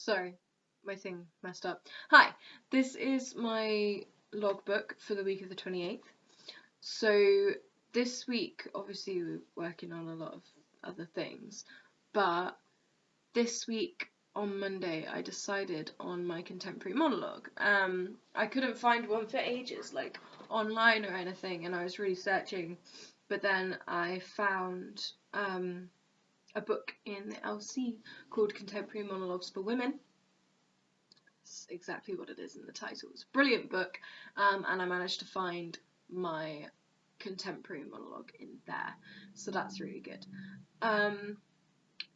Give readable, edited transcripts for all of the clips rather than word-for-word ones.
Sorry, my thing messed up. Hi, this is my logbook for the week of the 28th. So this week, obviously we're working on a lot of other things, but this week on Monday I decided on my contemporary monologue. I couldn't find one for ages, like online or anything, and I was really searching, but then I found a book in the LC called Contemporary Monologues for Women. It's exactly what it is in the title. It's a brilliant book, and I managed to find my contemporary monologue in there, so that's really good.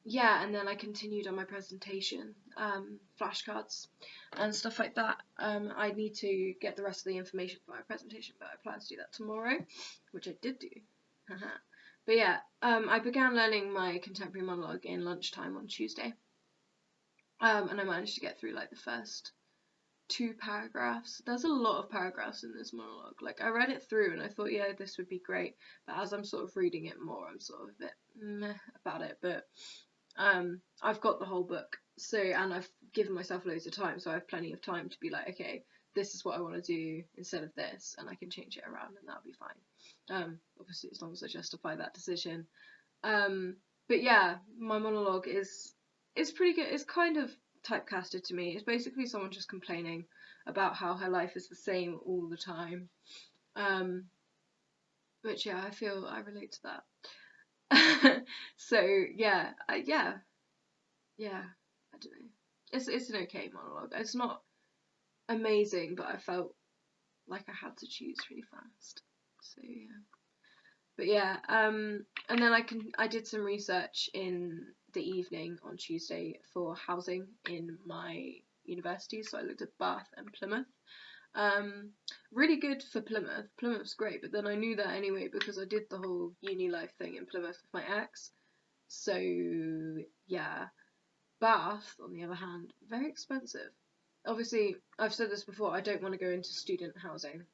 Yeah, and then I continued on my presentation, flashcards and stuff like that. I need to get the rest of the information for my presentation, but I plan to do that tomorrow, which I did do. But yeah, I began learning my contemporary monologue in lunchtime on Tuesday, and I managed to get through like the first 2 paragraphs. There's a lot of paragraphs in this monologue. Like, I read it through and I thought, yeah, this would be great, but as I'm sort of reading it more, I'm sort of a bit meh about it. But I've got the whole book, so, and I've given myself loads of time, so I have plenty of time to be like, okay, this is what I want to do instead of this, and I can change it around, and that'll be fine. Obviously, as long as I justify that decision. But yeah, my monologue is pretty good. It's kind of typecasted to me. It's basically someone just complaining about how her life is the same all the time. Which yeah, I feel I relate to that. So yeah, I don't know. It's an okay monologue. It's not amazing, but I felt like I had to choose really fast. So yeah. But yeah, and then I did some research in the evening on Tuesday for housing in my university. So I looked at Bath and Plymouth. Really good for Plymouth. Plymouth's great, but then I knew that anyway because I did the whole uni life thing in Plymouth with my ex. So yeah, Bath on the other hand, very expensive. Obviously, I've said this before. I don't want to go into student housing.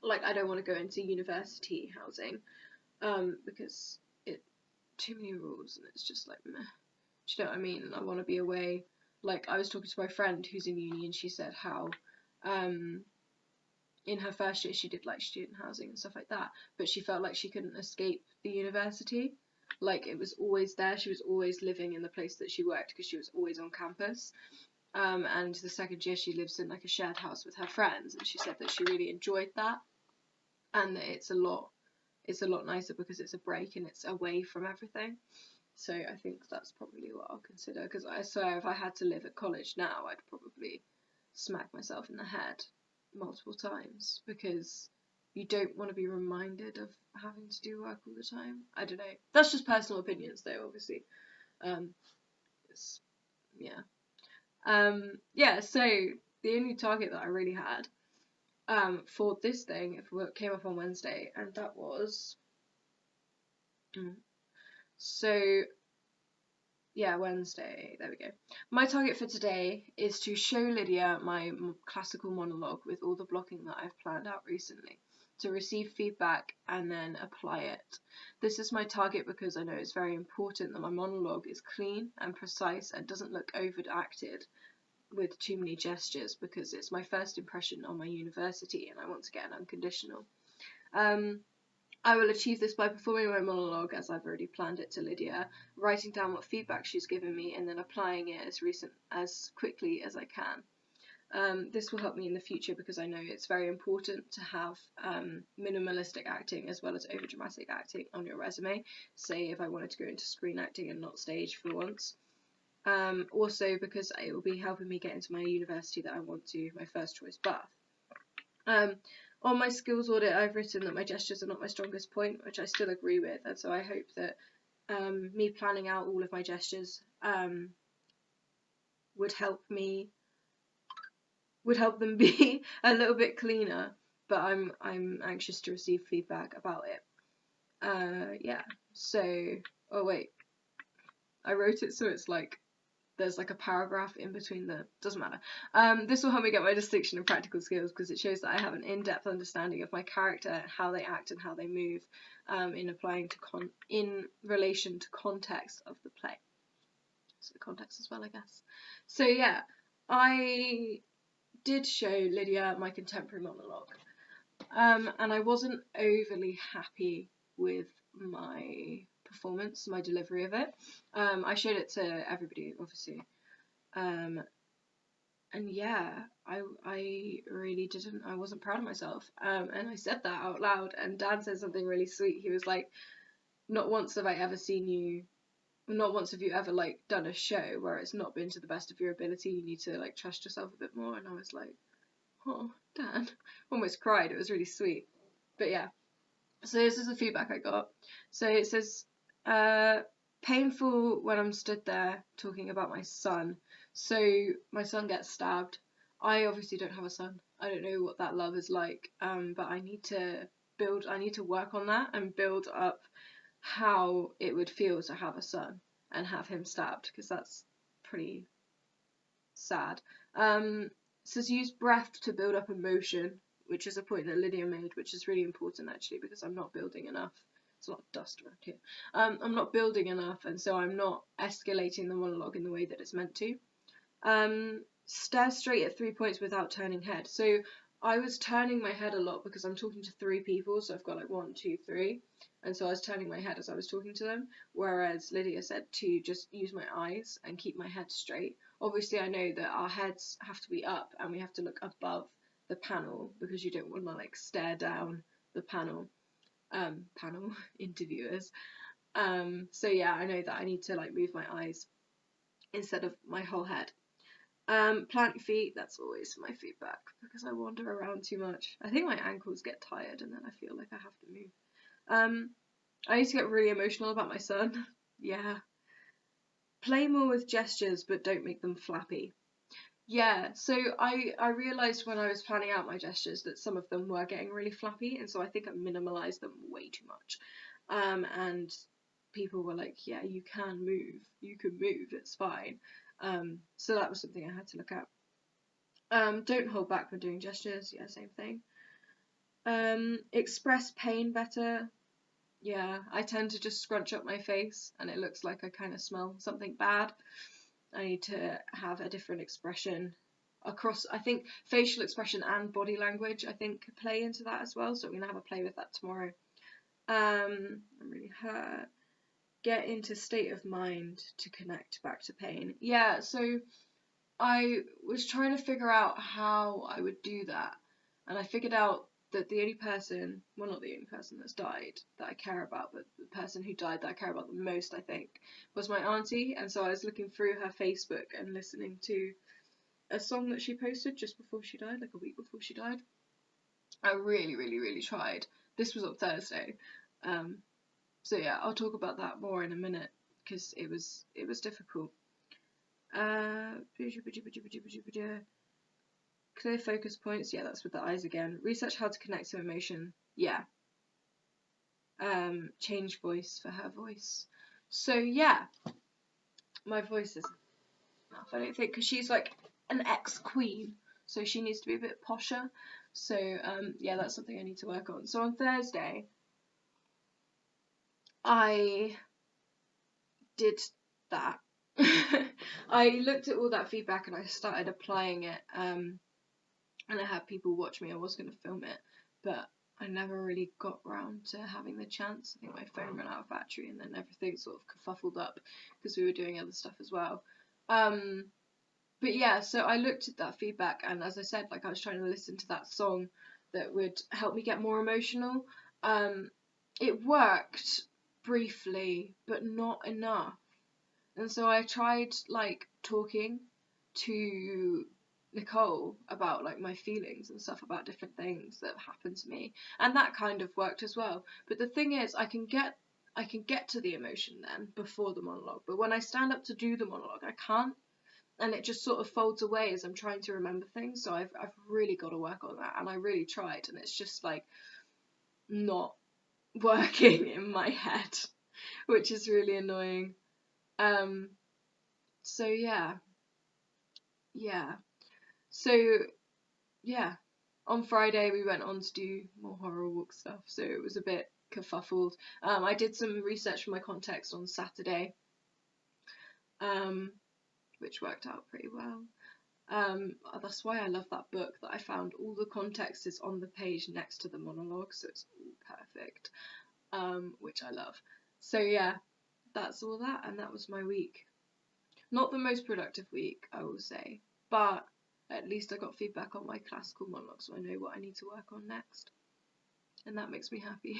Like, I don't want to go into university housing. Because too many rules and it's just like meh. Do you know what I mean? I want to be away. Like, I was talking to my friend who's in uni and she said how in her first year she did like student housing and stuff like that, but she felt like she couldn't escape the university. Like, it was always there. She was always living in the place that she worked because she was always on campus. And the second year she lives in like a shared house with her friends, and she said that she really enjoyed that, and that it's a lot nicer because it's a break and it's away from everything. So I think that's probably what I'll consider, because I swear if I had to live at college now, I'd probably smack myself in the head multiple times, because you don't want to be reminded of having to do work all the time. I don't know. That's just personal opinions though, obviously. Yeah, so the only target that I really had for this thing came up on Wednesday, and that was Wednesday. There we go. My target for today is to show Lydia my classical monologue with all the blocking that I've planned out recently, to receive feedback and then apply it. This is my target because I know it's very important that my monologue is clean and precise and doesn't look overacted with too many gestures, because it's my first impression on my university and I want to get an unconditional. I will achieve this by performing my monologue as I've already planned it to Lydia, writing down what feedback she's given me and then applying it as quickly as I can. This will help me in the future because I know it's very important to have minimalistic acting as well as overdramatic acting on your resume, say if I wanted to go into screen acting and not stage for once. Also because it will be helping me get into my university that I want to, my first choice, Bath. On my skills audit, I've written that my gestures are not my strongest point, which I still agree with, and so I hope that me planning out all of my gestures would help them be a little bit cleaner. But I'm anxious to receive feedback about it. Yeah. So, oh wait, I wrote it so it's like there's like a paragraph in between doesn't matter. This will help me get my distinction and practical skills because it shows that I have an in-depth understanding of my character, how they act and how they move, in relation to context of the play. So context as well, I guess. So yeah, I did show Lydia my contemporary monologue, and I wasn't overly happy with my performance, my delivery of it. I showed it to everybody, obviously, and yeah, I really didn't. I wasn't proud of myself, and I said that out loud. And Dan said something really sweet. He was like, "Not once have I ever seen you. Not once have you ever like done a show where it's not been to the best of your ability. You need to like trust yourself a bit more." And I was like, "Oh, Dan," almost cried. It was really sweet. But yeah, so this is the feedback I got. So it says, painful when I'm stood there talking about my son. So my son gets stabbed. I obviously don't have a son. I don't know what that love is like. But I need to work on that and build up how it would feel to have a son and have him stabbed, because that's pretty sad. Says use breath to build up emotion, which is a point that Lydia made, which is really important actually, because I'm not building enough. It's a lot of dust around here. I'm not building enough, and so I'm not escalating the monologue in the way that it's meant to. Stare straight at 3 points without turning head. So I was turning my head a lot because I'm talking to 3 people, so I've got like 1, 2, 3, and so I was turning my head as I was talking to them, whereas Lydia said to just use my eyes and keep my head straight. Obviously I know that our heads have to be up and we have to look above the panel because you don't want to like stare down the panel interviewers. So yeah, I know that I need to like move my eyes instead of my whole head. Plant your feet, that's always my feedback because I wander around too much. I think my ankles get tired and then I feel like I have to move. I used to get really emotional about my son. Yeah. Play more with gestures but don't make them flappy. Yeah, so I realised when I was planning out my gestures that some of them were getting really flappy, and so I think I minimalised them way too much. And people were like, yeah, you can move, it's fine. So that was something I had to look at. Don't hold back when doing gestures, yeah, same thing. Express pain better. Yeah, I tend to just scrunch up my face and it looks like I kind of smell something bad. I need to have a different expression across, I think facial expression and body language I think play into that as well, so I'm going to have a play with that tomorrow. I'm really hurt. Get into state of mind to connect back to pain. Yeah, so I was trying to figure out how I would do that, and I figured out that the only person, well, not the only person that's died that I care about, but the person who died that I care about the most, I think, was my auntie. And so I was looking through her Facebook and listening to a song that she posted just before she died, like a week before she died. I really, really, really tried. This was on Thursday. So yeah, I'll talk about that more in a minute because it was difficult. Clear focus points, yeah, that's with the eyes again. Research how to connect to emotion, yeah. Change voice for her voice. So yeah, my voice isn't enough, I don't think, because she's like an ex-queen, so she needs to be a bit posher. So yeah, that's something I need to work on. So on Thursday, I did that. I looked at all that feedback and I started applying it. And I had people watch me. I was going to film it, but I never really got round to having the chance. I think my phone ran out of battery and then everything sort of kerfuffled up because we were doing other stuff as well. But yeah, so I looked at that feedback and as I said, like I was trying to listen to that song that would help me get more emotional. It worked briefly, but not enough. And so I tried like talking to Nicole about like my feelings and stuff about different things that have happened to me, and that kind of worked as well. But the thing is, I can get to the emotion then before the monologue, but when I stand up to do the monologue, I can't, and it just sort of folds away as I'm trying to remember things. So I've really got to work on that, and I really tried, and it's just like not working in my head, which is really annoying. So yeah. So yeah, on Friday we went on to do more horror walk stuff, so it was a bit kerfuffled. I did some research for my context on Saturday. which worked out pretty well. That's why I love that book, that I found all the context is on the page next to the monologue, so it's all perfect, which I love. So yeah, that's all that, and that was my week. Not the most productive week, I will say, but at least I got feedback on my classical monologue, so I know what I need to work on next, and that makes me happy.